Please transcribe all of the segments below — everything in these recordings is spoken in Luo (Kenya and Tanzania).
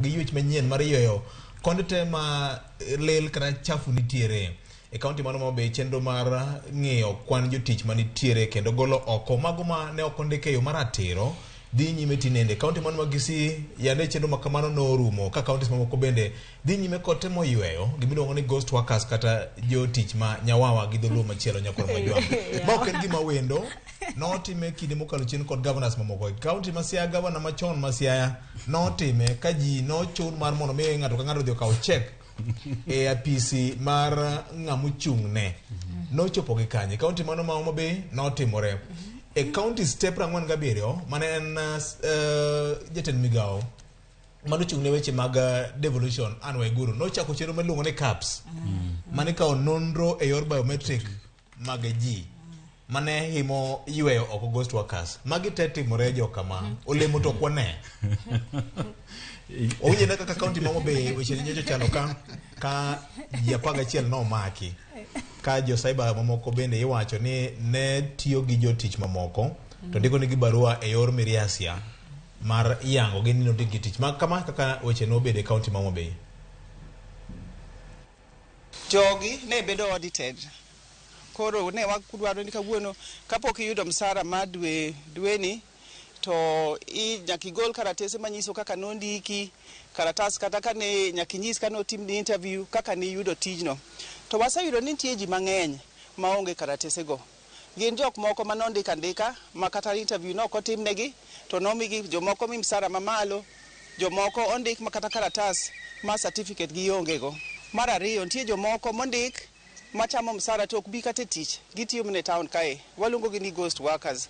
Giyuch manyien mar yweyo konde te ma lel kata chafu nitiere e kaunti mano ma be chenro mar ng'iyo kwan jotich manitiere kendo golo oko mago ma ne ok ondike yo maratiro dhi nyime tinende kaunti mano ma Kisii yande chenro ma kamano no rumo ka kaunti mamoko bende dhi nyime kod temo yweyo gimiluongo ni ghost workers kata jotich ma nyawawa gi dholuo machielo nyakor majwa ma ok en gima wendo notime kinde mokalo chien kod governors mamoko kaunti ma Siaya governor machon ma Siaya notime ka ji nochun mar mondo mi ng'ato ka ng'ato dhi okaw check e apisi mar ng'amuchung' ne nochopo gi kanye kaunti mano ma Homa Bay notimore e county step 47 mane en jatend migawo mano chung' ne weche mag devolution Anne Waiguru nochako chenro miluongo ni CAPS mane kao nonro e yor biometric mag ji mane himo yweyo oko ghost workers magi te timore jo kama olemo to kwane oye na kaka county Homa Bay weche nyecho chalo ka ji 11 no maki ka jo cyber mamoko bende iwacho ni ne tiyo gi jotich mamoko to ndiko nigi barua e yor miriasia mar yango gi nino digi tich ma kama kaka weche no bede county Homa Bay jogi ne bedo audited koro ne wakudwaro ni kawuono kapok iyudo msara ma dweni to nyaka igol karatese manyiso kaka nondiki karatas kata kane nyaka inyis kane otim ni interview kaka ni yudo tijno to waseyudo ni nitie ji mang'eny maonge karatese go gin jok moko manondika ndika ma kata interview no otimnegi to nomigi jomoko mi msara mamalo jomoko ondik ma kata karatas ma certificate gi onge go mar ariyo nitie jomoko mondik machamo msara to ok bi kata tich gitiyo mne town kae waluongo gi ni ghost workers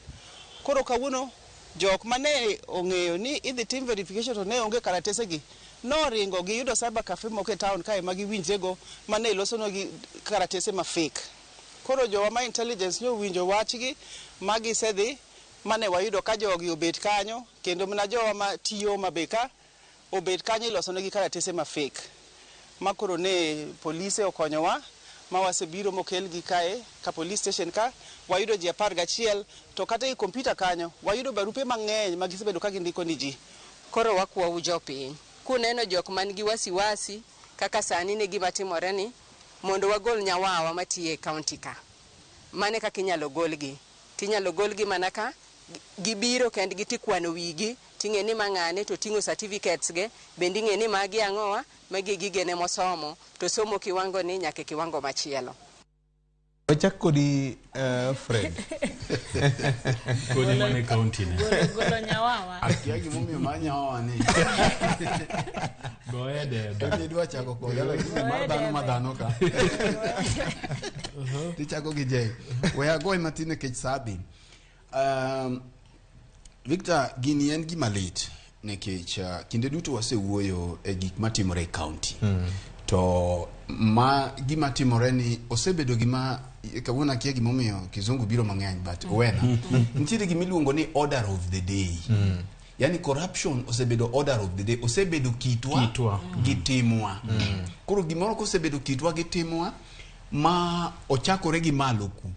koro kawuono jok mane ong'eyo ni idhi tim verification to ne onge karatese gi no ringo gi yudo cyber cafe moko e town kae magi winjego mane ilosono gi karatese ma fake koro jowa ma intelligence nyo winjo wachgi magi sedhi mane wayudo ka jogi obet kanyo kendo mna jowa ma tiyo mabeka obet kanyo ilosone gi karatese ma fake makoro ne polise okonyowa ma wasebiro mokel gi kae ka police station ka wayudo ji 11 to kata i kompyuta kanyo wayudo barupe mang'eny ma gisebedo ka gindiko ni ji koro wakwawu jopiny kuneno jok man gi wasiwasi kaka sani ne gima timore ni mondo wagol nyawawa matiye kaunti ka mane kaka inyalo golgi tinyalo golgi mana ka gibiro kend gitikwano wigi ting'e ni mang'ane to ting'o certificates ge bende ing'e ni magi ang'owa magi gigene mosomo to somo kiwango ni nyaka kiwango machielo wachak kodi Fred kodi mane county ne golo nyawawa akiagi mumio ma nyawawa ni goede ni dwa chako kodi lakini mar dhano ma dhano ka tichako gi jay we agoy matine kech sabi Victor gini en gima lit nekech kinde duto wasewuoyo e gik matimore e county to ma gima timore ni osebedo gima kawuono akia gimomiyo kizungu biro mang'eny but wena nitiere gimiluongo ni order of the day yani corruption osebedo order of the day osebedo kitwa gitimwa koro gimoro kosebedo kitwa gitimwa ma ochakore gi maluku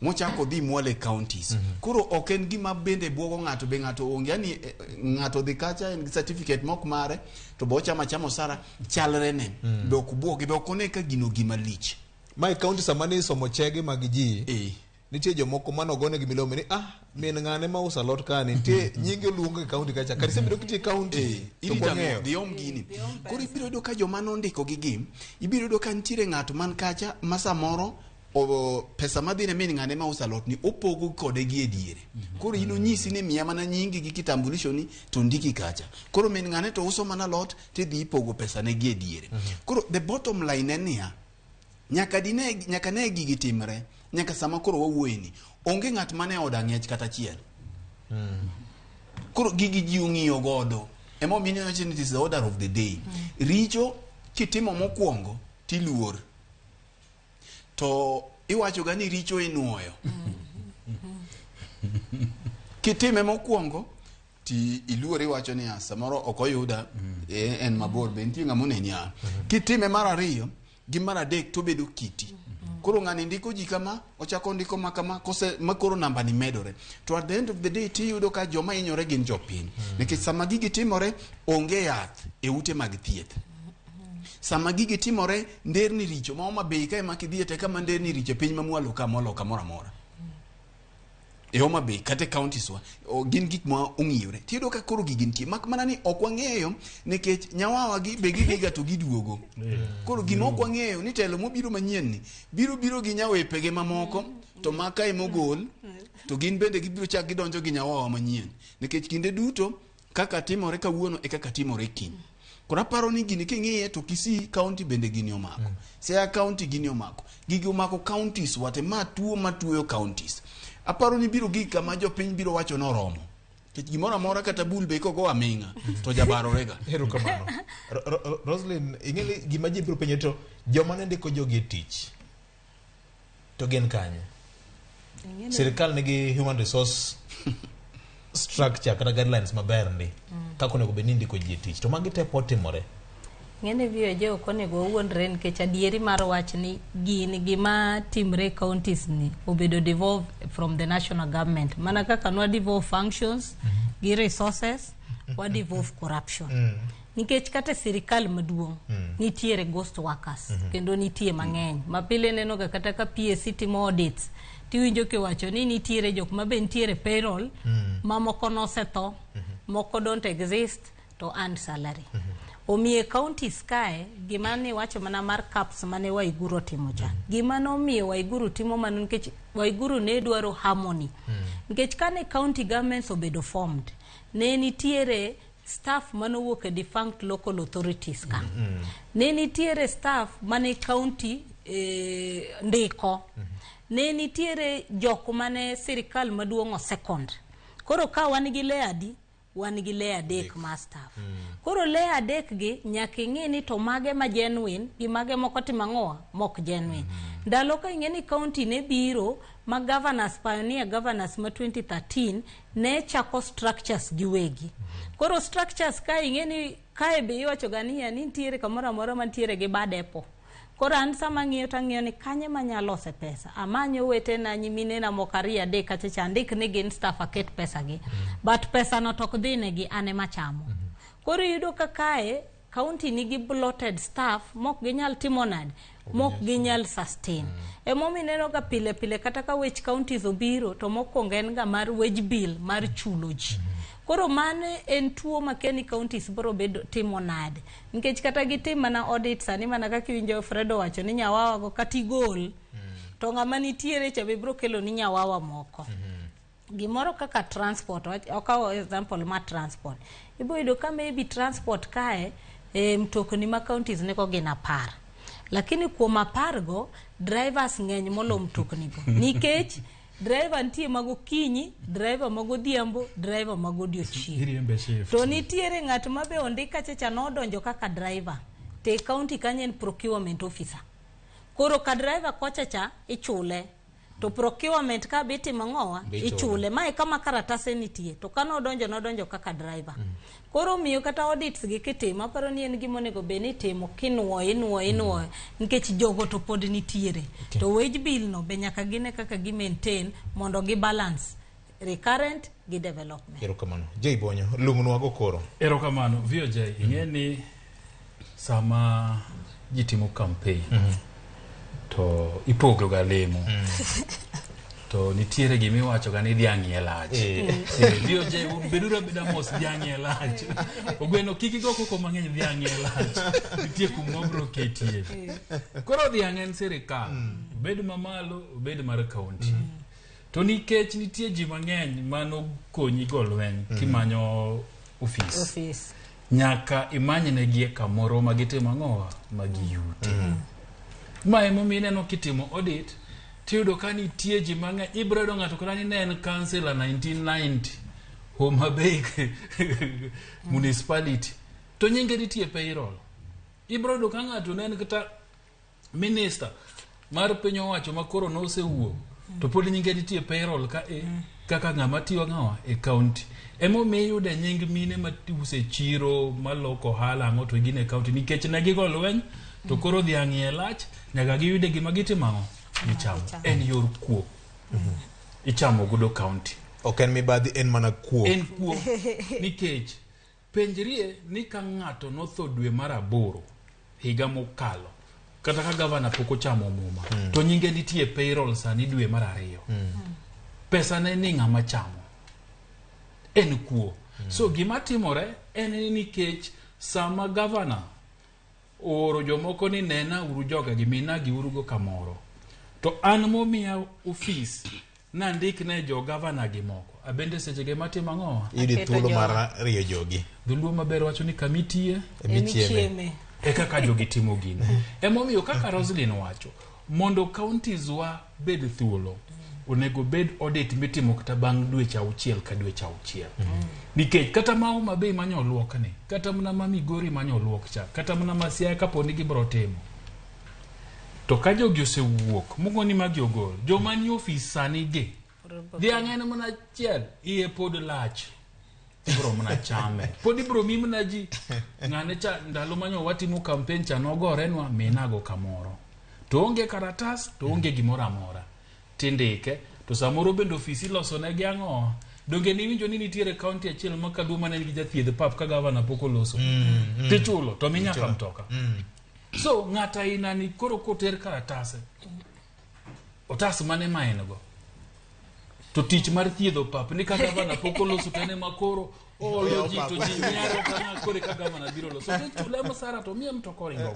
mochako dhi mwale counties koro ok en gima bende buogo ng'ato be ng'ato onge yani ng'ato dhi kacha en certificate mok mare to bo chama sara chalre ne be ok buoge be ok one ka gino gima lich mai county samani somo chege mag ji nitie jomoko manogone gi milome ni min ng'ane ma usa lot ka nitie nyinge luongo e county kacha kar sebedo kitie county to ng'eyo diom gini koro ibiro do ka joma nondiko gi gim ibiro do ka nitiere ng'ato man kacha masamoro o pesa madhine min ng'ane ma usa lot ni opogo kode gi ediere koro ino nyisi ni miya mana nyingi gi kitambulisho ni to ndiki kacha koro min ng'ane to uso mana lot tidhi ipogo pesa ne gi ediere koro the bottom line en niya nyaka ne gigi timre nyaka sama koro wawuoye ni onge ng'at mane oda ng'ech kata chiel koro gigi ji ong'iyo godo emo mine wacho ni it is the order of the day richo kitimo mokwongo tiluor to iwacho ga ni richo inuoyo kitime mokwongo ti iluor iwacho ni samoro ok oyuda en mabor be nitie ng'ama oneni kitime mar ariyo gi mar adek to bedo kiti koro ng'ani ndiko ji kama ochako ndiko ma kama kose makoro namba ni medore to at the end of the day tiyudo ka joma hinyore gin jopiny nikech sama gigi timore onge yath e ute mag thieth sama gigi timore nderni richo ma Homa Bay kae makidhiete kama nderni richo piny mamwalo ka molo kamoro amora e Homa Bay kate counties wa gin gik ma ong'iore tiyudo ka koro gigi nitie mak mana ni ok wang'eyo nikech nyawawa gi be giga to giduogo koro gima ok wang'eyo ni telo mobiro manyien ni biro gi nyawepege mamoko to maka e mogol to gin bende gibiro chak gidonjo gi nyawawa manyien nikech kinde duto kaka timore kawuono e kaka timore kiny kora paro ni gini king'iye to Kisii county bende gini omako Siaya county gini omako gigi omako counties wate matuoyo counties aparo ni biro gik kama jopiny biro wacho noromo kech gimoro amora kata bul be kogo aming'a to jabarorega hero kamano Roslyn ing'eli gima ji biro penjo to joma ne ndiko jogi tich to gin kanye sirikal nigi human resource structure kata guidelines maber ndi kako nego be ndiko ji tich to magi te potimore ng'ene viyo je okonego owuondre nikech adieri mar wach ni gin gima timre counties ni obedo devolve from the national government mana kaka nwa devolve functions gi resources wa devolve corruption nikech kata sirikal maduong nitiere ghost workers kendo nitie mang'eny mapile neno ga kata ka PSC timo audits tiwinjo kiwacho ni nitiere jok mabe nitiere payroll mamoko nosetho moko don't exist to earn salary omiye counties kae gima ne wacho mana mar caps mane Waiguru timo cha gima no miye Waiguru timo manu nikech Waiguru ne dwaro harmony nikech kane county governments obedo formed ne nitiere staff manowuok e defunct local authorities ka ne nitiere staff mane county ndiko ne nitiere jok mane sirikal maduong' second koro ka wan gi leadi wan gi layer adek ma staff koro layer adek gi nyaka ing'e ni to mage ma genuine gi mage moko timang'oa mok genuine ndalo ka ing'e ni county ne biro ma governors pioneer governors ma 2013 ne chako structures giwegi koro structures ka ing'e ni kae be iwacho gania ni nitiere kamoro amora mantiere gi badepo koro an sama ng'iyo ni kanye manyalo lose pesa amanyo wetena nyimine na mokaria de kacha chandik ni gin staff aket pesa gi but pesa no tok dhine gi ane machamo koro yudo ka kae county nigi bloated staff mok ginyal timonad mok ginyal sustain emomi neno ga pile kata ka wech counties obiro to mokwongo en ga mar wage bill mar chulo ji koro mane en tuo makeni counties bro bedo timonad nikech kata gitim mana audit sani mana kaka winjo Fredo wacho ni nyawawa go katigol to ng'ama nitiere cha be bro kelo ni nyawawa moko gimoro kaka transport okawo example ma transport ibo yudo ka maybe transport kae mtokni ma counties ne ko gina par lakini kuom apar go drivers ng'eny molo mtokni go nikech driver ntie mago kinyi driver mago diambo driver mago diochi to nitiere ng'at mabe ondika checha no donjo kaka driver te county kanyen procurement officer koro ka driver kochacha ichule to procurement ka biti mang'oa ichule mae kama karatase nitie to kano donjo kaka driver koro miyo kata audits gi kitimo paro ni en gimonego be ni timo kinwo nikech jogo to pod nitiere to wage bill no be nyaka gine kaka gi maintain mondo gi balance recurrent gi development erokamano Jay Bonyo lungunwa go koro erokamano vio Jay ing'eni sama jitimo campaign to ipogo ga lemo to nitiere gimi wacho ga ni dhiang' e lach dio je bedura bedamos dhiang' e lach ogweno kiki go koko mang'eny dhiang' e lach nitie kumobro ketie koro dhiang' en sirikal bed mamalo bed mar county to nikech nitie ji mang'eny mano konyi golwen kimanyo office nyaka imanyne gie kamoro magitimo ang'owa magiyute ma emomiyo ineno kitimo audit tiyudo ka nitie ji mang'eny ibrodo ng'ato kata ni ne en councilor 1990 Homa Bay municipality to nyinge nitie payroll ibrodo ka ng'ato ne en kata minister mar piny owacho makoro nosewuok to pod nyinge nitie payroll ka kaka ng'ama tiyo ng'awa e county emomiyo yude nying mine matuse chiro maloko hala ang'o to gine county nikech ne gigo lweny to koro dhiang' e lach nyaka giyude gima gitimo gichamo en yor kuo ichamo godo kaunti ok en mibadhi en mana kuo nikech penjrie ni ka ng'ato notho dwe mar 8 higa mokalo kata ka gavana pok ochamo muma to nyinge nitie payroll sani dwe mar 2 pesa ne ni ng'ama chamo en kuo so gima timore en nikech sama gavana oro jomoko ni nena uru joga gi mina gi urugo kamoro to an momiya ofis na ndik ne jo gavana gi moko abende seche ge matimo ang'o idi thuolo mar riyo jogi dhuluo maber wacho ni kamitie emichieme kaka jogi timo gino emomiyo kaka Roslyn wacho mondo counties wa bed thuolo onego bed audit mitimo kata bang' dweche 6 ka dweche 6 nikech kata mau mabe manyo luok ni kata mna Migori manyo luok cha kata mna Siaya kapo ni gibro timo to ka jogi osewuok mugo ni magi ogol joma ni ofis sani ge dhiang'en mna chiel iye pod lach ibro mna chame pod ibro mi mna ji ng'ane cha ndalo manyo watimo campaign cha nogorenwa minago kamoro to onge karatas to onge gimoro amora tindike to samoro bende ofisi loso ne gi ang'o donge ni winjo ni nitiere kaunti achiel ma Kaluo mane nigi jathiedh pap ka gavana pok oloso tichulo to minyaka mtoka so ng'ata ina ni koro koter karatase otas mane maengo to tich mar thiedho pap ni ka gavana pok oloso tene makoro olo ji to ji nyaro kana kore ka gavana biro loso tichule msara to mia mtoko ringo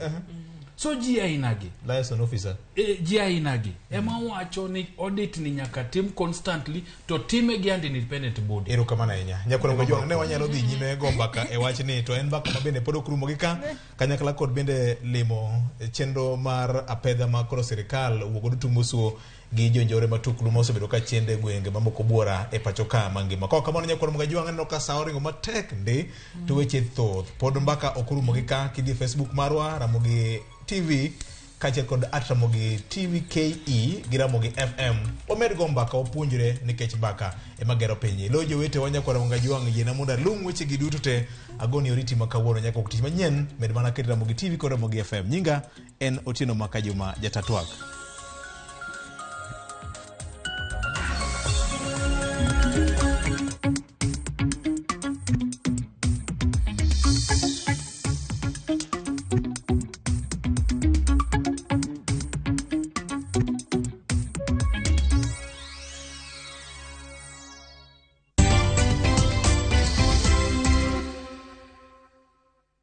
so ji ainagi liaison officer ji ainagi ema wacho ni audit ni nyaka tim constantly to time gi and independent body ero kama na nya nyakoro ngojwa ne wanyalo dhi nyime go mbaka e wach ni to en mbaka mabende pod okrumo gi ka kanyakla kod bende limo chenro mar apedha ma koro sirikal wuogo duto musuo gi jonjore matuklu mosebedo ka chende gwenge mamoko buora e pacho ka mangima ko kamano nyakoro ngajwa ng'ano ka saoringo matek ndi to weche thoth pod mbaka okrumo gi ka kidi Facebook marwa Ramogi TV kache kod Ramogi TV KE gi Ramogi FM omed go mbaka opunjre nikech mbaka e magero pinyi lojo wete wanya kwa ngajwa ng'yena munda lung weche gi duto te agoni oriti makawuono nyaka okti manyien med mana kedi Ramogi TV kod Ramogi FM nyinga en Otieno Makajuma jatatwak Thank you.